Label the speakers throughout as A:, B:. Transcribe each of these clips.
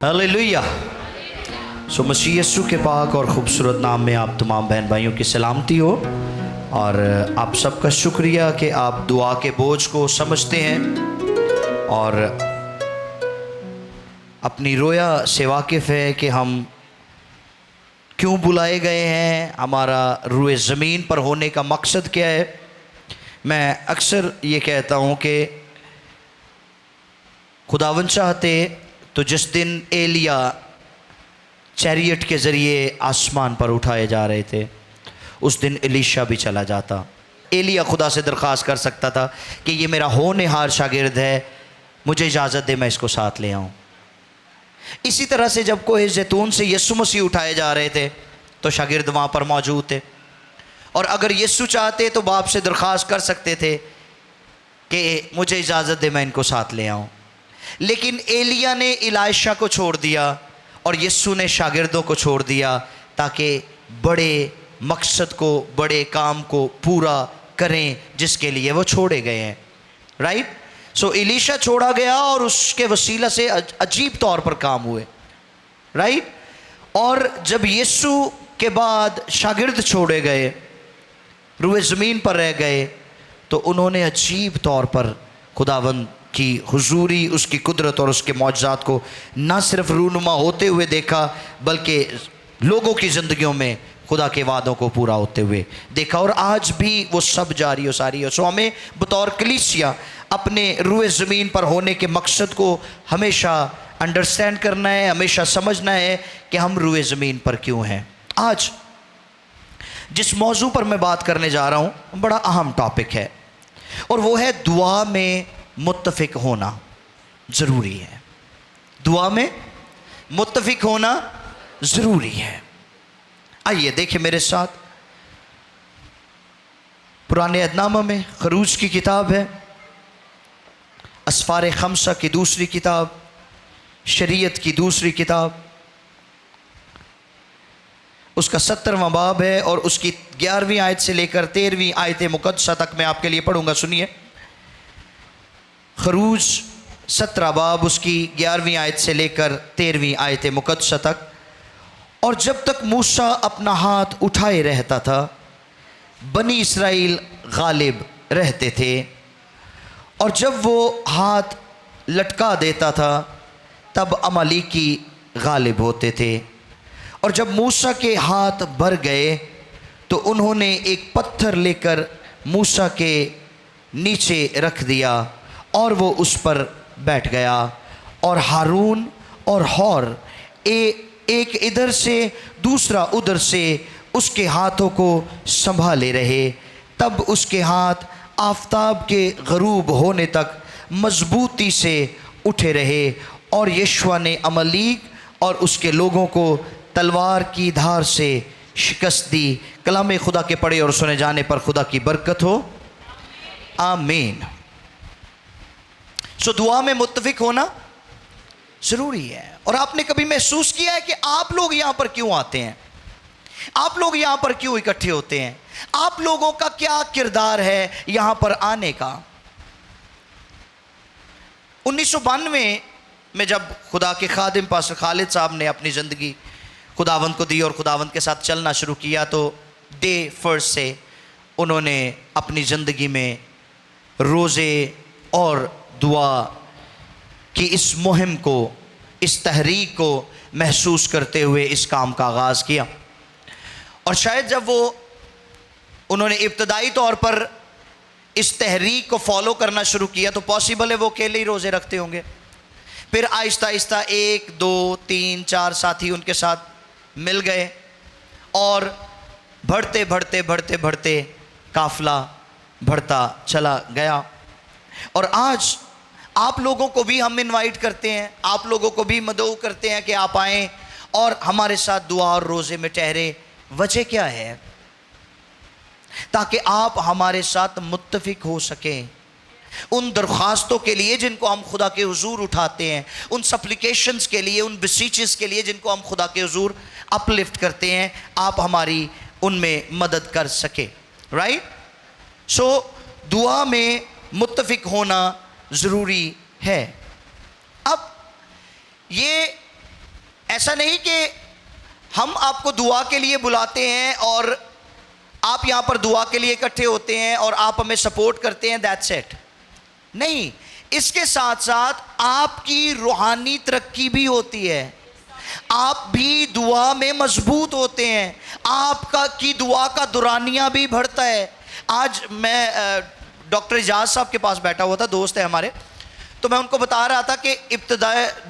A: Hallelujah. सो मसीह यीशु के पाक और ख़ूबसूरत नाम में आप तमाम बहन भाइयों की सलामती हो, और आप सबका शुक्रिया कि आप दुआ के बोझ को समझते हैं और अपनी रोया से वाकिफ़ है कि हम क्यों बुलाए गए हैं, हमारा रुए ज़मीन पर होने का मकसद क्या है। मैं अक्सर ये कहता हूँ कि खुदावन चाहते तो जिस दिन एलिया चैरियट के ज़रिए आसमान पर उठाए जा रहे थे, उस दिन एलीशा भी चला जाता। एलिया खुदा से दरख्वास्त कर सकता था कि ये मेरा होनहार शागिर्द है, मुझे इजाज़त दे मैं इसको साथ ले आऊँ। इसी तरह से जब कोहे ज़ैतून से यीशु मसीह उठाए जा रहे थे तो शागिर्द वहाँ पर मौजूद थे, और अगर यीशु चाहते तो बाप से दरख्वास्त कर सकते थे कि मुझे इजाज़त दे मैं इनको साथ ले आऊँ। लेकिन एलिया ने इलाइशा को छोड़ दिया और यीशु ने शागिर्दों को छोड़ दिया ताकि बड़े मकसद को, बड़े काम को पूरा करें जिसके लिए वो छोड़े गए हैं। राइट। सो एलीशा छोड़ा गया और उसके वसीला से अजीब तौर पर काम हुए। राइट। और जब यीशु के बाद शागिर्द छोड़े गए, रुए ज़मीन पर रह गए, तो उन्होंने अजीब तौर पर खुदावंद की हुजूरी, उसकी कुदरत और उसके मौजज़ात को न सिर्फ रूनुमा होते हुए देखा, बल्कि लोगों की ज़िंदगियों में खुदा के वादों को पूरा होते हुए देखा, और आज भी वो सब जारी और सारी है। सो हमें बतौर कलीसिया अपने रुए ज़मीन पर होने के मकसद को हमेशा अंडरस्टैंड करना है, हमेशा समझना है कि हम रुए ज़मीन पर क्यों हैं। आज जिस मौजू पर मैं बात करने जा रहा हूँ बड़ा अहम टॉपिक है, और वो है दुआ में मुत्तफिक होना ज़रूरी है। दुआ में मुत्तफिक होना ज़रूरी है। आइए देखिए मेरे साथ, पुराने अहदनामा में खरूज की किताब है, असफार खमसा की दूसरी किताब, शरीयत की दूसरी किताब, उसका 17वां बाब है और उसकी 11वीं आयत से लेकर 13वीं आयत मुक़द्दसा तक मैं आपके लिए पढ़ूंगा। सुनिए, खरूज 17 बाब उसकी 11वीं आयत से लेकर 13वीं आयत मुक़द्दसा तक। और जब तक मूसा अपना हाथ उठाए रहता था, बनी इसराइल गालिब रहते थे, और जब वो हाथ लटका देता था तब अमालेकी गालिब होते थे। और जब मूसा के हाथ भर गए तो उन्होंने एक पत्थर लेकर मूसा के नीचे रख दिया और वो उस पर बैठ गया, और हारून और हौर एक इधर से दूसरा उधर से उसके हाथों को संभाले रहे। तब उसके हाथ आफताब के गरूब होने तक मजबूती से उठे रहे, और यशवा ने अमलीक और उसके लोगों को तलवार की धार से शिकस्त दी। कलाम खुदा के पढ़े और सुने जाने पर खुदा की बरकत हो, आमीन। सो दुआ में मुत्तफिक होना ज़रूरी है। और आपने कभी महसूस किया है कि आप लोग यहाँ पर क्यों आते हैं? आप लोग यहाँ पर क्यों इकट्ठे होते हैं? आप लोगों का क्या किरदार है यहाँ पर आने का? 1992 में जब खुदा के खादिम पास्टर खालिद साहब ने अपनी ज़िंदगी खुदावंद को दी और खुदावंद के साथ चलना शुरू किया, तो डे फर्स्ट से उन्होंने अपनी ज़िंदगी में रोज़े और दुआ की इस मुहिम को, इस तहरीक को महसूस करते हुए इस काम का आगाज़ किया। और शायद जब उन्होंने इब्तदाई तौर पर इस तहरीक को फॉलो करना शुरू किया तो पॉसिबल है वो अकेले ही रोज़े रखते होंगे। फिर आहिस्ता आहिस्ता 1 2 3 4 साथी उनके साथ मिल गए, और बढ़ते बढ़ते बढ़ते बढ़ते काफ़िला बढ़ता चला गया। और आज आप लोगों को भी हम इनवाइट करते हैं, आप लोगों को भी मदऊ करते हैं कि आप आएँ और हमारे साथ दुआ और रोज़े में ठहरे। वजह क्या है? ताकि आप हमारे साथ मुत्तफिक हो सकें उन दरख्वास्तों के लिए जिनको हम खुदा के हुजूर उठाते हैं, उन सप्लिकेशंस के लिए, उन बेसीचेस के लिए जिनको हम खुदा के हुजूर अपलिफ्ट करते हैं। आप हमारी उनमें मदद कर सके। राइट। सो दुआ में मुत्तफिक होना ज़रूरी है। अब ये ایسا نہیں کہ ہم آپ کو دعا کے لیے بلاتے ہیں اور آپ یہاں پر دعا کے لیے اکٹھے ہوتے ہیں اور آپ ہمیں سپورٹ کرتے ہیں, دیٹس اٹ. نہیں, اس کے ساتھ ساتھ آپ کی روحانی ترقی بھی ہوتی ہے, آپ بھی دعا میں مضبوط ہوتے ہیں, آپ کی دعا کا دورانیہ بھی بڑھتا ہے. آج میں ڈاکٹر اجاز صاحب کے پاس بیٹھا ہوا تھا, دوست ہے ہمارے, تو میں ان کو بتا رہا تھا کہ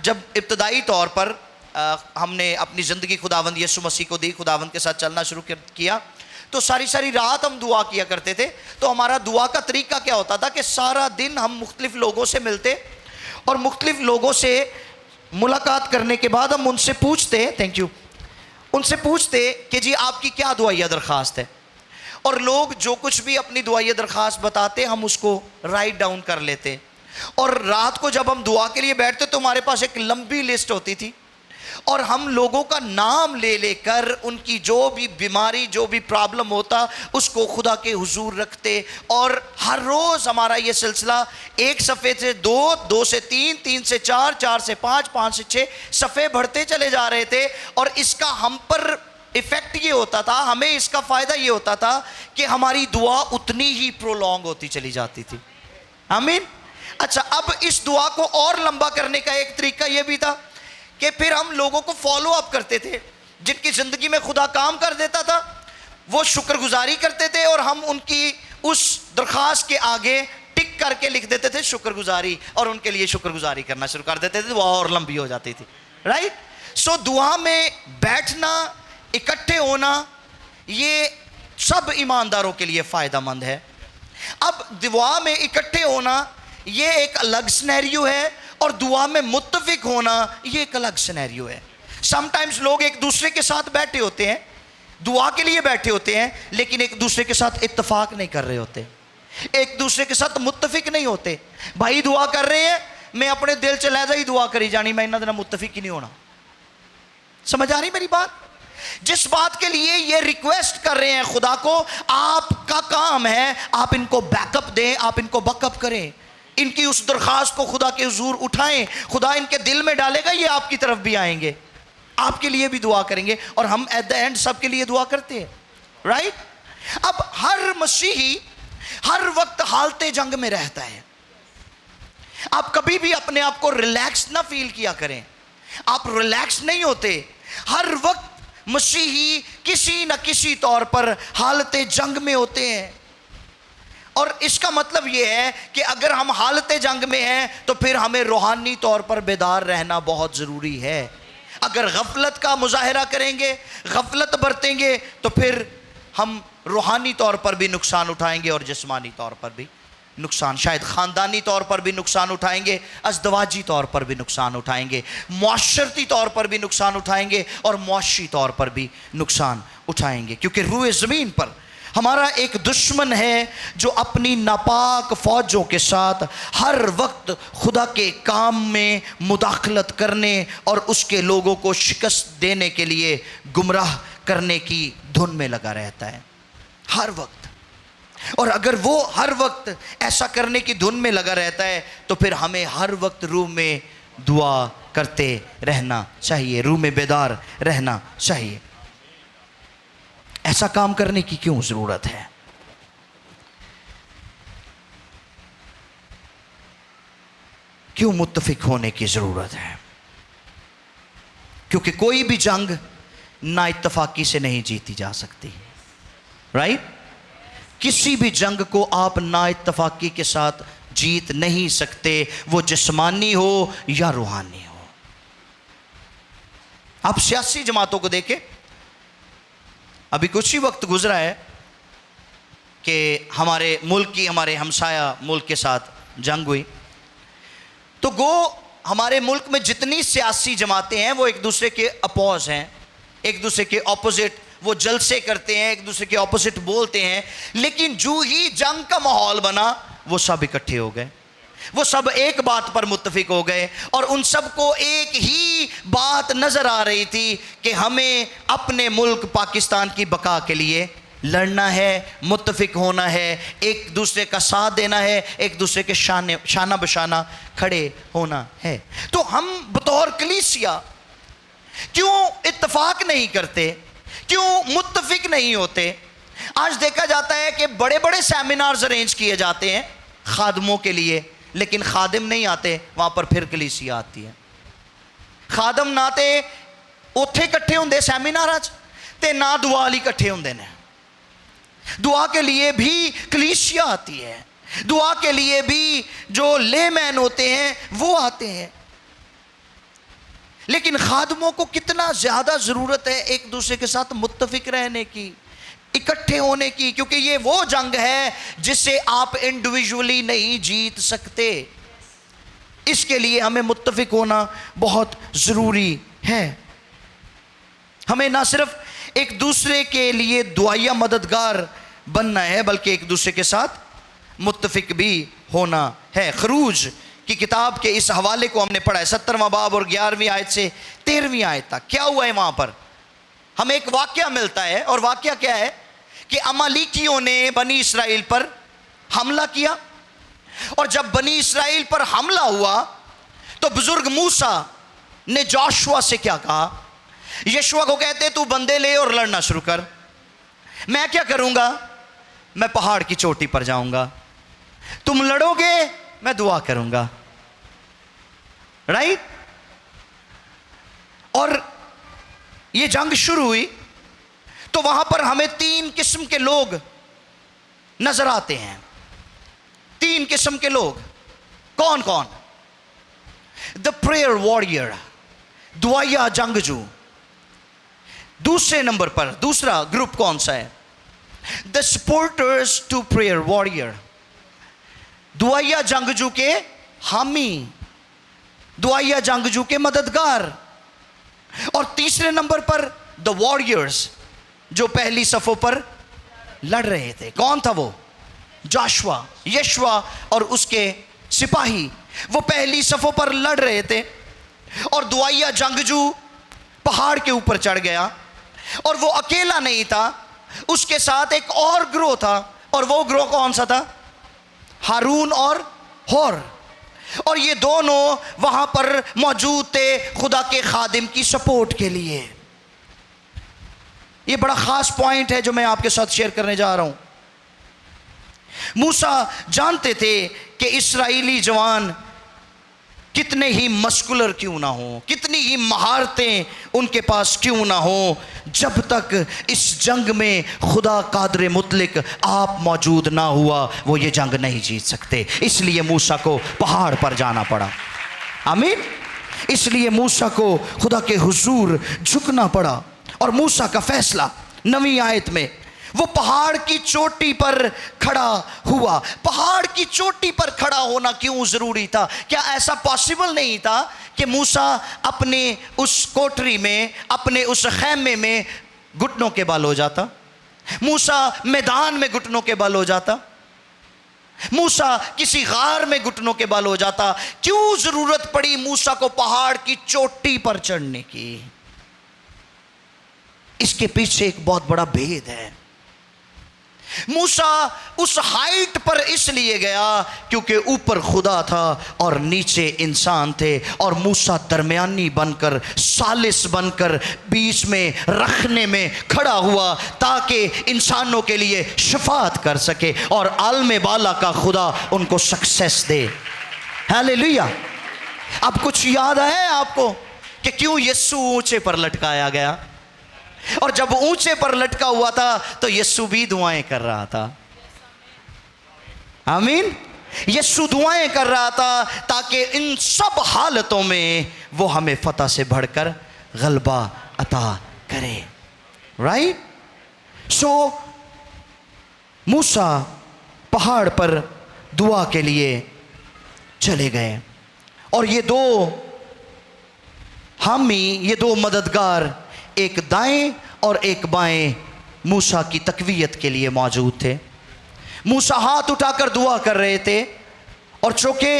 A: جب ابتدائی طور پر ہم نے اپنی زندگی خداوند یسوع مسیح کو دی, خداوند کے ساتھ چلنا شروع کیا, تو ساری رات ہم دعا کیا کرتے تھے. تو ہمارا دعا کا طریقہ کیا ہوتا تھا کہ سارا دن ہم مختلف لوگوں سے ملتے اور مختلف لوگوں سے ملاقات کرنے کے بعد ہم ان سے پوچھتے, تھینک یو, ان سے پوچھتے کہ جی آپ کی کیا دعائیہ درخواست ہے, اور لوگ جو کچھ بھی اپنی دعائیہ درخواست بتاتے ہم اس کو رائٹ ڈاؤن کر لیتے, اور رات کو جب ہم دعا کے لیے بیٹھتے تو ہمارے پاس ایک لمبی لسٹ ہوتی تھی, اور ہم لوگوں کا نام لے لے کر ان کی جو بھی بیماری, جو بھی پرابلم ہوتا, اس کو خدا کے حضور رکھتے. اور ہر روز ہمارا یہ سلسلہ ایک صفحے سے 2, 2 سے 3, 3 سے 4, 4 سے 5, 5 سے 6 صفحے بڑھتے چلے جا رہے تھے. اور اس کا ہم پر ایفیکٹ یہ ہوتا تھا, ہمیں اس کا فائدہ یہ ہوتا تھا کہ ہماری دعا اتنی ہی پرولونگ ہوتی چلی جاتی تھی. آمین. اچھا, اب اس دعا کو اور لمبا کرنے کا ایک طریقہ یہ بھی تھا کہ پھر ہم لوگوں کو فالو اپ کرتے تھے. جن کی زندگی میں خدا کام کر دیتا تھا وہ شکر گزاری کرتے تھے, اور ہم ان کی اس درخواست کے آگے ٹک کر کے لکھ دیتے تھے شکر گزاری, اور ان کے لیے شکر گزاری کرنا شروع کر دیتے تھے, وہ اور لمبی ہو جاتی تھی. رائٹ. سو دعا میں بیٹھنا, اکٹھے ہونا, یہ سب ایمانداروں کے لیے فائدہ مند ہے. اب دعا میں اکٹھے ہونا یہ ایک الگ سینیریو ہے, اور دعا میں متفق ہونا یہ ایک الگ سینیریو ہے. سم ٹائمز لوگ ایک دوسرے کے ساتھ بیٹھے ہوتے ہیں, دعا کے لیے بیٹھے ہوتے ہیں, لیکن ایک دوسرے کے ساتھ اتفاق نہیں کر رہے ہوتے, ایک دوسرے کے ساتھ متفق نہیں ہوتے. بھائی دعا کر رہے ہیں, میں اپنے دل چ لے جائی دعا کری جانی, میں انہاں دے نال متفق ہی نہیں ہونا. سمجھ آ رہی میری بات؟ جس بات کے لیے یہ ریکویسٹ کر رہے ہیں خدا کو, آپ کا کام ہے آپ ان کو بیک اپ دیں, آپ ان کو بیک اپ کریں, ان کی اس درخواست کو خدا کے حضور اٹھائیں. خدا ان کے دل میں ڈالے گا, یہ آپ کی طرف بھی آئیں گے, آپ کے لیے بھی دعا کریں گے, اور ہم ایٹ دا اینڈ سب کے لیے دعا کرتے ہیں. رائٹ. اب ہر مسیحی ہر وقت حالت جنگ میں رہتا ہے. آپ کبھی بھی اپنے آپ کو ریلیکس نہ فیل کیا کریں, آپ ریلیکس نہیں ہوتے. ہر وقت مسیحی کسی نہ کسی طور پر حالت جنگ میں ہوتے ہیں. اور اس کا مطلب یہ ہے کہ اگر ہم حالت جنگ میں ہیں تو پھر ہمیں روحانی طور پر بیدار رہنا بہت ضروری ہے. اگر غفلت کا مظاہرہ کریں گے, غفلت برتیں گے, تو پھر ہم روحانی طور پر بھی نقصان اٹھائیں گے اور جسمانی طور پر بھی نقصان, شاید خاندانی طور پر بھی نقصان اٹھائیں گے, ازدواجی طور پر بھی نقصان اٹھائیں گے, معاشرتی طور پر بھی نقصان اٹھائیں گے, اور معاشی طور پر بھی نقصان اٹھائیں گے. کیونکہ روئے زمین پر ہمارا ایک دشمن ہے جو اپنی ناپاک فوجوں کے ساتھ ہر وقت خدا کے کام میں مداخلت کرنے اور اس کے لوگوں کو شکست دینے کے لیے گمراہ کرنے کی دھن میں لگا رہتا ہے ہر وقت. اور اگر وہ ہر وقت ایسا کرنے کی دھن میں لگا رہتا ہے تو پھر ہمیں ہر وقت روح میں دعا کرتے رہنا چاہیے, روح میں بیدار رہنا چاہیے. ایسا کام کرنے کی کیوں ضرورت ہے؟ کیوں متفق ہونے کی ضرورت ہے؟ کیونکہ کوئی بھی جنگ نا اتفاقی سے نہیں جیتی جا سکتی. رائٹ. کسی بھی جنگ کو آپ نا اتفاقی کے ساتھ جیت نہیں سکتے, وہ جسمانی ہو یا روحانی ہو. آپ سیاسی جماعتوں کو دیکھیں, ابھی کچھ ہی وقت گزرا ہے کہ ہمارے ملک کی, ہمارے ہمسایہ ملک کے ساتھ جنگ ہوئی, تو گو ہمارے ملک میں جتنی سیاسی جماعتیں ہیں وہ ایک دوسرے کے اپوز ہیں, ایک دوسرے کے اپوزٹ, وہ جلسے کرتے ہیں, ایک دوسرے کے اپوزٹ بولتے ہیں, لیکن جو ہی جنگ کا ماحول بنا وہ سب اکٹھے ہو گئے, وہ سب ایک بات پر متفق ہو گئے, اور ان سب کو ایک ہی بات نظر آ رہی تھی کہ ہمیں اپنے ملک پاکستان کی بقا کے لیے لڑنا ہے, متفق ہونا ہے, ایک دوسرے کا ساتھ دینا ہے, ایک دوسرے کے شانہ بشانہ کھڑے ہونا ہے. تو ہم بطور کلیسیا क्यों इत्तेफाक नहीं करते, क्यों मुत्तफिक नहीं होते। आज देखा जाता है कि बड़े बड़े सेमिनार्स अरेंज किए जाते हैं खादमों के लिए, लेकिन खादिम नहीं आते वहां पर, फिर कलीसिया आती है। खादम ना ते ਉੱਥੇ ਇਕੱਠੇ ਹੁੰਦੇ ਸੈਮੀਨਾਰਾਂ 'ਚ ਤੇ ਨਾ ਦੁਆ ਲਈ ਇਕੱਠੇ ਹੁੰਦੇ ਨੇ। दुआ के लिए भी कलीसिया आती है, दुआ के लिए भी जो लेमैन होते हैं वो आते हैं। लेकिन खादमों को कितना ज़्यादा ज़रूरत है एक दूसरे के साथ मुत्तफिक रहने की, इकट्ठे होने की, क्योंकि ये वो जंग है जिससे आप इंडिविजुअली नहीं जीत सकते। इसके लिए हमें मुत्तफिक होना बहुत ज़रूरी है। हमें ना सिर्फ एक दूसरे के लिए दुआया मददगार बनना है, बल्कि एक दूसरे के साथ मुत्तफिक भी होना है। खरूज की किताब के इस हवाले को हमने पढ़ा है, 17वां बाब और 11वीं आयत से 13वीं आयत तक। क्या हुआ है वहाँ पर? हमें एक वाक़या मिलता है, और वाक़या क्या है कि अमालेकियों ने बनी इसराइल पर हमला किया, और जब बनी इसराइल पर हमला हुआ तो बुजुर्ग मूसा ने जोशुआ से क्या कहा? यशुआ को कहते तू बंदे ले और लड़ना शुरू कर। मैं क्या करूंगा? मैं पहाड़ की चोटी पर जाऊंगा, तुम लड़ोगे, मैं दुआ करूंगा। राइट? और ये जंग शुरू हुई तो वहां पर हमें 3 किस्म के लोग नजर आते हैं। 3 किस्म के लोग। कौन कौन? द प्रेयर वॉरियर, दुआया जंगजू। दूसरे नंबर पर दूसरा ग्रुप कौन सा है? The supporters to prayer warrior, दुआया जंगजू के हामी, दुआया जंगजू के मददगार। और तीसरे नंबर पर द वॉरियर्स, जो पहली सफों पर लड़ रहे थे। कौन था वो? जोशुआ, यशुआ और उसके सिपाही, वो पहली सफों पर लड़ रहे थे। और दुआया जंगजू पहाड़ के ऊपर चढ़ गया, और वो अकेला नहीं था, उसके साथ एक और ग्रोह था। और वो ग्रोह कौन सा था? हारून और होर। और ये दोनों वहां पर मौजूद थे खुदा के खादिम की सपोर्ट के लिए। ये बड़ा खास पॉइंट है जो मैं आपके साथ शेयर करने जा रहा हूं। मूसा जानते थे कि इस्राएली जवान कितने ही मस्कुलर क्यों ना हो, कितनी ही महारतें उनके पास क्यों ना हो, जब तक इस जंग में खुदा कादर मुतलिक आप मौजूद ना हुआ, वो ये जंग नहीं जीत सकते। इसलिए मूसा को पहाड़ पर जाना पड़ा। आमीन। इसलिए मूसा को खुदा के हुजूर झुकना पड़ा। और मूसा का फैसला 9वीं आयत में, वो पहाड़ की चोटी पर खड़ा हुआ। पहाड़ की चोटी पर खड़ा होना क्यों ज़रूरी था? क्या ऐसा पॉसिबल नहीं था कि मूसा अपने उस कोठरी में, अपने उस खैमे में घुटनों के बल हो जाता? मूसा मैदान में घुटनों के बल हो जाता? मूसा किसी गार में घुटनों के बल हो जाता? क्यों ज़रूरत पड़ी मूसा को पहाड़ की चोटी पर चढ़ने की? इसके पीछे एक बहुत बड़ा भेद है। मूसा उस हाइट पर इसलिए गया क्योंकि ऊपर खुदा था और नीचे इंसान थे, और मूसा दरमियानी बनकर, सालिस बनकर बीच में रखने में खड़ा हुआ ताकि इंसानों के लिए शफाअत कर सके और आलम बाला का खुदा उनको सक्सेस दे। हालेलुया। अब कुछ याद है आपको कि क्यों यीशु ऊंचे पर लटकाया गया? और जब ऊंचे पर लटका हुआ था तो यीशु भी दुआएं कर रहा था। आमीन। यीशु दुआएं कर रहा था ताकि इन सब हालतों में वो हमें फतह से बढ़कर गलबा अता करे। राइट? सो मूसा पहाड़ पर दुआ के लिए चले गए, और ये दो हामी, ये दो मददगार, एक दाएं और एक बाएं मूसा की तकवीयत के लिए मौजूद थे। मूसा हाथ उठाकर दुआ कर रहे थे, और चूंकि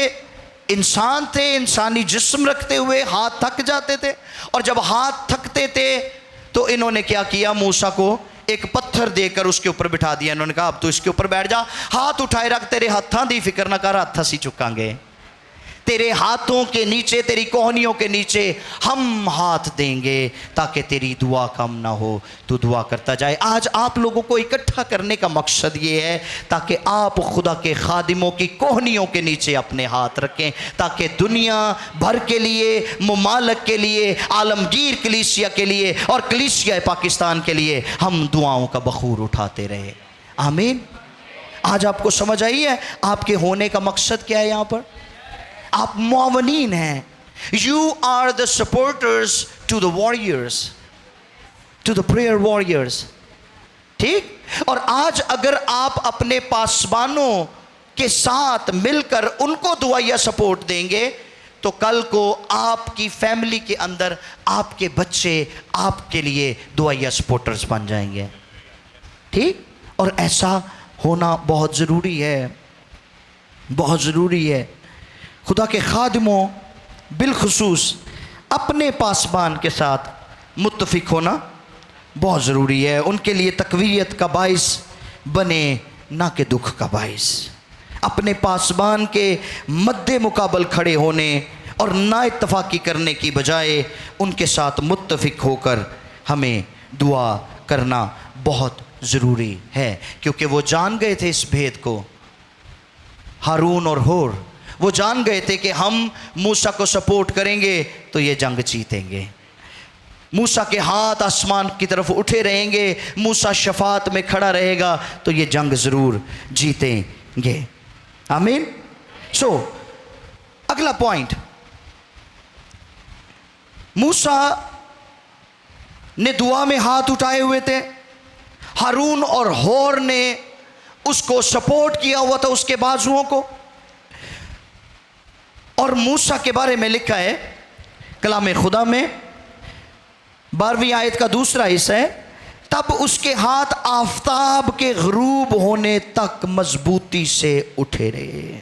A: इंसान थे, इंसानी जिस्म रखते हुए हाथ थक जाते थे, और जब हाथ थकते थे तो इन्होंने क्या किया? मूसा को एक पत्थर देकर उसके ऊपर बिठा दिया। इन्होंने कहा अब तू इसके ऊपर बैठ जा, हाथ उठाए रख, तेरे हत्थां दी फिक्र ना कर, हत्थ असीं चुकांगे। तेरे हाथों के नीचे, तेरी कोहनियों के नीचे हम हाथ देंगे ताकि तेरी दुआ कम ना हो, तू दुआ करता जाए। आज आप लोगों को इकट्ठा करने का मकसद ये है ताकि आप खुदा के खादिमों की कोहनियों के नीचे अपने हाथ रखें, ताकि दुनिया भर के लिए, मुमालक के लिए, आलमगीर कलीसिया के लिए और कलीसिया पाकिस्तान के लिए हम दुआओं का बखूर उठाते रहे। आमीन। आज आपको समझ आई है आपके होने का मकसद क्या है? यहाँ पर आप मुआवनीन हैं। You are the supporters to the warriors, to the prayer warriors. ठीक। और आज अगर आप अपने पासबानों के साथ मिलकर उनको दुआया सपोर्ट देंगे तो कल को आपकी फैमिली के अंदर आपके बच्चे आपके लिए दुआया सपोर्टर्स बन जाएंगे। ठीक। और ऐसा होना बहुत ज़रूरी है, बहुत ज़रूरी है। खुदा के खादिमों बिलखुसूस अपने पासबान के साथ मुत्तफिक होना बहुत ज़रूरी है। उनके लिए तकवीयत का बाइस बने, ना कि दुख का बाइस। अपने पासबान के मद्दे मुकाबल खड़े होने और ना इत्तफाकी करने की बजाय उनके साथ मुत्तफिक होकर हमें दुआ करना बहुत ज़रूरी है, क्योंकि वो जान गए थे इस भेद को। हारून और होर वो जान गए थे कि हम मूसा को सपोर्ट करेंगे तो ये जंग जीतेंगे। मूसा के हाथ आसमान की तरफ उठे रहेंगे, मूसा शफात में खड़ा रहेगा तो ये जंग ज़रूर जीतेंगे। आमीन। सो अगला पॉइंट, मूसा ने दुआ में हाथ उठाए हुए थे, हारून और होर ने उसको सपोर्ट किया हुआ था, उसके बाजुओं को। और मूसा के बारे में लिखा है कलाम खुदा में 12वीं आयत का दूसरा हिस्सा है, तब उसके हाथ आफताब के गुरूब होने तक मजबूती से उठे रहे।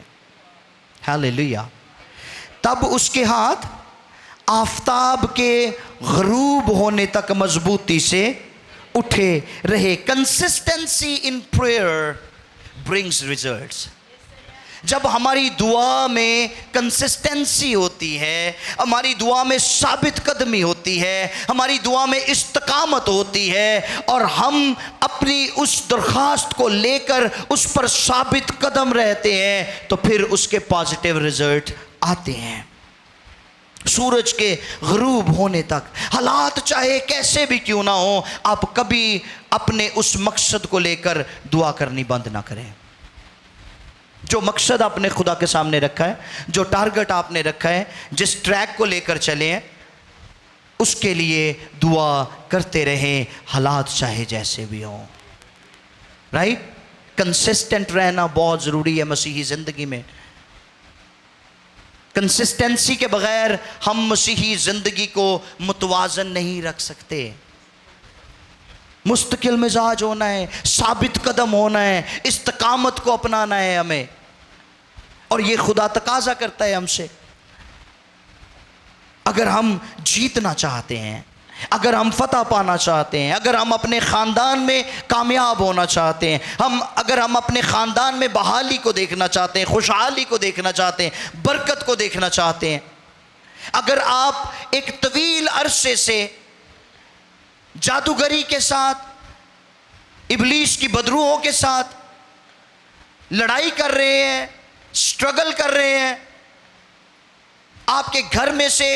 A: हालेलुया। तब उसके हाथ आफताब के गुरूब होने तक मजबूती से उठे रहे। Consistency in prayer brings results. जब हमारी दुआ में कंसिस्टेंसी होती है, हमारी दुआ में साबित कदमी होती है, हमारी दुआ में इस्तकामत होती है और हम अपनी उस दरख्वास्त को लेकर उस पर साबित कदम रहते हैं तो फिर उसके पॉजिटिव रिजल्ट आते हैं। सूरज के गुरूब होने तक, हालात चाहे कैसे भी क्यों ना हो, आप कभी अपने उस मकसद को लेकर दुआ करनी बंद ना करें। जो मकसद आपने खुदा के सामने रखा है, जो टारगेट आपने रखा है, जिस ट्रैक को लेकर चले हैं, उसके लिए दुआ करते रहें, हालात चाहे जैसे भी हों। राइट। कंसिस्टेंट रहना बहुत ज़रूरी है मसीही ज़िंदगी में। कंसिस्टेंसी के बगैर हम मसीही ज़िंदगी को मुतवाज़न नहीं रख सकते। मुस्तकिल मिजाज होना है, साबित कदम होना है, इस्तकामत को अपनाना है हमें, और ये खुदा तकाजा करता है हमसे। अगर हम जीतना चाहते हैं, अगर हम फतह पाना चाहते हैं, अगर हम अपने ख़ानदान में कामयाब होना चाहते हैं, अगर हम अपने ख़ानदान में बहाली को देखना चाहते हैं, खुशहाली को देखना चाहते हैं, बरकत को देखना चाहते हैं, अगर आप एक तवील अरसे से जादूगरी के साथ, इब्लीस की बदरूहों के साथ लड़ाई कर रहे हैं, स्ट्रगल कर रहे हैं, आपके घर में से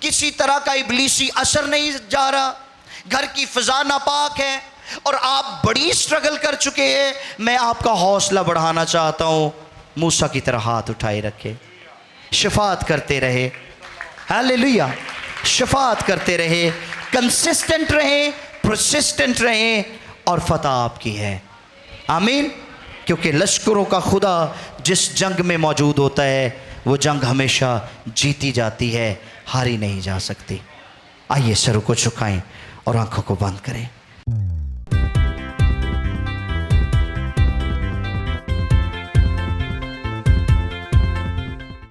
A: किसी तरह का इब्लीसी असर नहीं जा रहा, घर की फ़िज़ा नापाक है और आप बड़ी स्ट्रगल कर चुके हैं, मैं आपका हौसला बढ़ाना चाहता हूँ, मूसा की तरह हाथ उठाए रखे, शफात करते रहे। हालेलुया। शफात करते रहे, कंसिस्टेंट रहें, परसिस्टेंट रहें और फतह आपकी है। आमीन। क्योंकि लश्करों का खुदा जिस जंग में मौजूद होता है वो जंग हमेशा जीती जाती है, हारी नहीं जा सकती। आइए सरों को झुकाएं और आंखों को बंद करें।